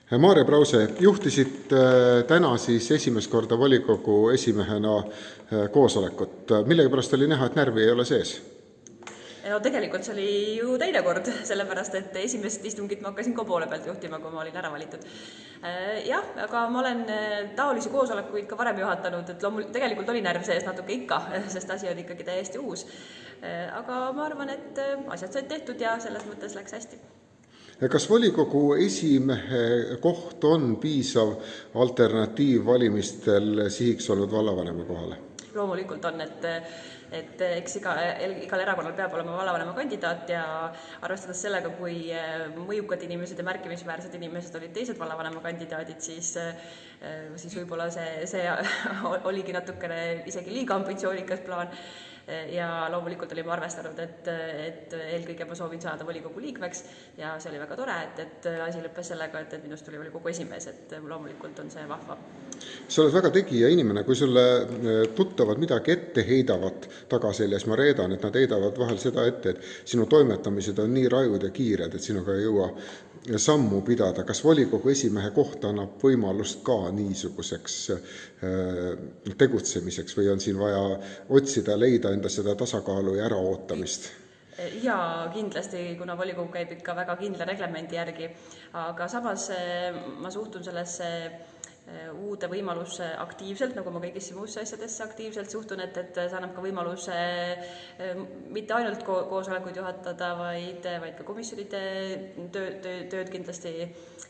Maarja Brause, juhtisid täna siis esimest korda volikogu esimehena koosolekut. Millegipärast oli näha, et närvi ei ole sees? No tegelikult see oli ju teine kord, sellepärast et esimest istungit ma hakkasin ka poole pealt juhtima, kui ma olin ära valitud. Jah, aga ma olen taolisi koosolekuid ka varem juhatanud, et tegelikult oli närv sees natuke ikka, sest asi on ikkagi täiesti uus. Aga ma arvan, et asjad said tehtud ja selles mõttes läks hästi. Kas volikogu esimehe koht on piisav alternatiiv valimistel sihiks olnud vallavanema kohale? Loomulikult on, et eks igal erakonnal peab olema vallavanema kandidaat ja arvestades sellega, kui mõjukad inimesed ja märkimisväärsed inimesed olid teised vallavanema kandidaadid, siis võib-olla see oligi natukene isegi liiga ambitsioonikas plaan. Ja loomulikult olime arvestanud, et eelkõige ma soovin saada volikogu liikmeks ja see oli väga tore, et asi lõppes sellega, et minust tuli volikogu esimees, et loomulikult on see vahva. Sa oled väga tegija inimene, kui sulle tuttavad midagi ette heidavad tagaseljas, ma reedan, et nad heidavad vahel seda ette, et sinu toimetamised on nii rajud ja kiired, et sinuga ei jõua sammu pidada. Kas volikogu esimehe koht annab võimalust ka niisuguseks tegutsemiseks või on siin vaja otsida, leida enda seda tasakaalu ja äraootamist? Ja kindlasti, kuna volikogu käib ikka väga kindla reglemendi järgi, aga samas ma suhtun sellesse uude võimaluse aktiivselt, nagu ma kõigisse muusse asjadesse aktiivselt suhtun, et see annab ka võimaluse mitte ainult koosolekuid juhatada, vaid ka komisjonide tööd kindlasti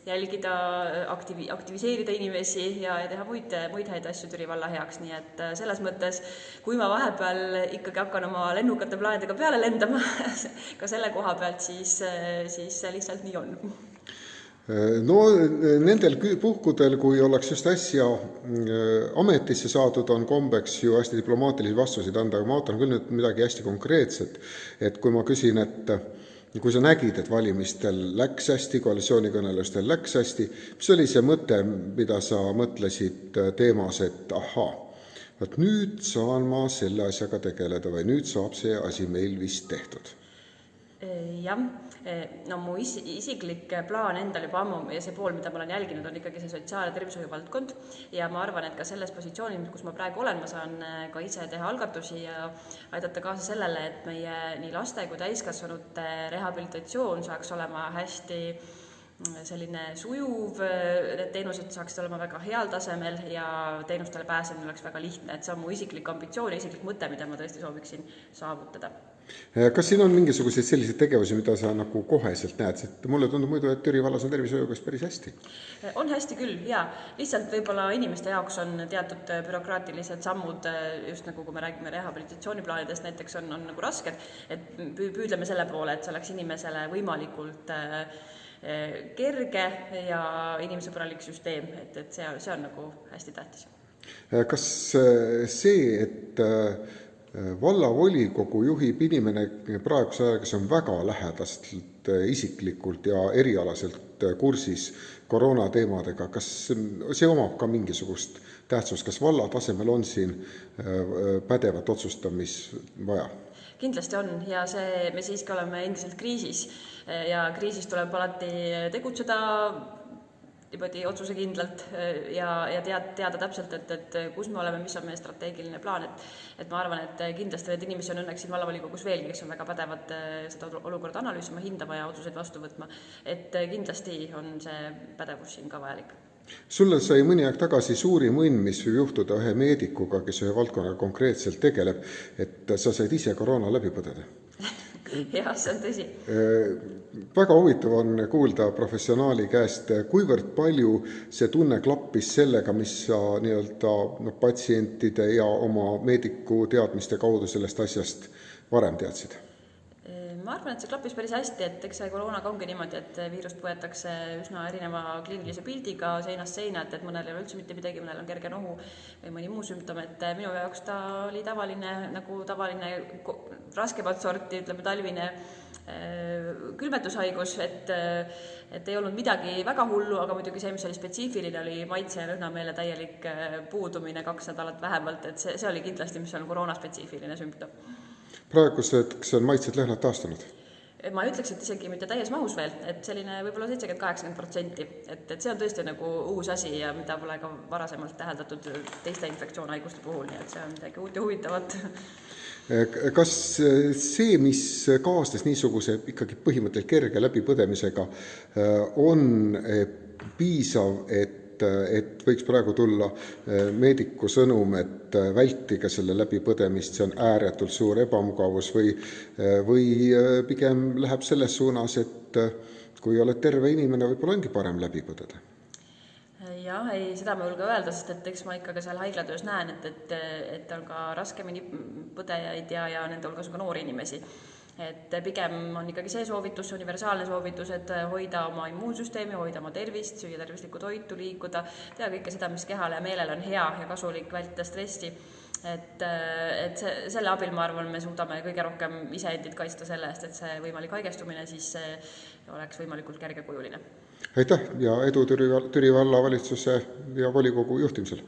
jälgida, aktiviseerida inimesi ja teha muid häid asju Türi valla heaks. Nii et selles mõttes, kui ma vahepeal ikkagi hakkan oma lennukate plaanidega peale lendama ka selle koha pealt, siis see lihtsalt nii on. No nendel puhkudel, kui oleks just äsja ametisse saadud, on kombeks ju hästi diplomaatilisi vastuseid anda, aga ma ootan küll nüüd midagi hästi konkreetset, et kui ma küsin, et kui sa nägid, et valimistel läks hästi, koalitsioonikõnelustel läks hästi, mis oli see mõte, mida sa mõtlesid teemas, et et nüüd saan ma selle asjaga tegeleda või nüüd saab see asi meil vist tehtud? Jah, no mu isiklik plaan endal juba ammu ja see pool, mida ma olen jälginud, on ikkagi see sotsiaal- ja tervishoiu valdkond ja ma arvan, et ka selles positsioonis, kus ma praegu olen, ma saan ka ise teha algatusi ja aidata kaasa sellele, et meie nii laste kui täiskasvanute rehabilitatsioon saaks olema hästi selline sujuv, need teenused saaksid olema väga heal tasemel ja teenustele pääsemine oleks väga lihtne, et see on mu isiklik ambitsioon ja isiklik mõte, mida ma tõesti sooviksin saavutada. Kas siin on mingisuguseid selliseid tegevusi, mida sa nagu koheselt näed? Et mulle tundub muidu, et Türi vallas on tervishoiugas päris hästi. On hästi küll, jaa. Lihtsalt võib-olla inimeste jaoks on teatud bürokraatilised sammud, just nagu kui me räägime rehabilitatsiooniplaanidest näiteks, on nagu rasked, et püüdleme selle poole, et see oleks inimesele võimalikult kerge ja inimesõbralik süsteem, et see on nagu hästi tähtis. Kas see, et vallavolikogu juhib inimene praeguse aja, kes on väga lähedast isiklikult ja erialaselt kursis koroonateemadega, kas see omab ka mingisugust tähtsust, kas valla tasemel on siin pädevat otsustamis vaja? Kindlasti on ja me siiski oleme endiselt kriisis ja kriisis tuleb alati tegutseda niimoodi otsusekindlalt ja teada täpselt, et kus me oleme, mis on meie strateegiline plaan. Et ma arvan, et kindlasti need inimesi on õnneks siin vallavolikogus veelgi, kes on väga pädevad seda olukorda analüüsima, hindama ja otsuseid vastu võtma. Et kindlasti on see pädevus siin ka vajalik. Sulle sai mõni aeg tagasi suurim õnn, mis võib juhtuda ühe meedikuga, kes ühe valdkonnaga konkreetselt tegeleb, et sa said ise koroona läbi põdeda. Jah, see on tõsi. Väga huvitav on kuulda professionaali käest, kuivõrd palju see tunne klappis sellega, mis sa patsientide ja oma meediku teadmiste kaudu sellest asjast varem teadsid? Ma arvan, et see klappis päris hästi, et eks see koroonaga ongi niimoodi, et viirust põetakse üsna erineva kliinilise pildiga seinast seina, et mõnel ei ole üldse mitte midagi, mõnel on kerge nohu või mõni muu sümptom, et minu jaoks ta oli tavaline raskemat sorti, talvine külmetushaigus, et ei olnud midagi väga hullu, aga muidugi see, mis oli spetsiifiline, oli maitse ja lõhnameele täielik puudumine 2 nädalat vähemalt, et see oli kindlasti, mis on koroonaspetsiifiline sümptom. Praeguseks on maitsed lõhnad taastunud? ma ei ütleks, et isegi mitte täies mahus veel, et selline võib-olla 70-80%, et see on tõesti nagu uus asi ja mida pole ka varasemalt täheldatud teiste infektsioonhaiguste puhul, nii et see on midagi uut ja huvitavat. Kas see, mis kaasnes niisuguse ikkagi põhimõtteliselt kerge läbipõdemisega, on piisav, et võiks praegu tulla meediku sõnum, et vältige selle läbipõdemist, see on ääretult suur ebamugavus või pigem läheb selles suunas, et kui oled terve inimene, võib-olla ongi parem läbi põdeda? Jah, ei, seda ma julge öelda, sest et eks ma ikka ka seal haiglatöös näen, et on ka raskemini põdejaid ja nende hulgas on ka noori inimesi. Et pigem on ikkagi see soovitus, universaalne soovitus, et hoida oma immuunsüsteemi, hoida oma tervist, süüa tervislikku toitu, liikuda, teha kõike seda, mis kehale ja meelele on hea ja kasulik, vältida stressi. Et selle abil, ma arvan, me suudame kõige rohkem iseendid kaitsta selle eest, et see võimalik haigestumine siis oleks võimalikult kergekujuline. Aitäh ja edu Türi valla valitsuse ja volikogu juhtimisel!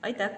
Aitäh!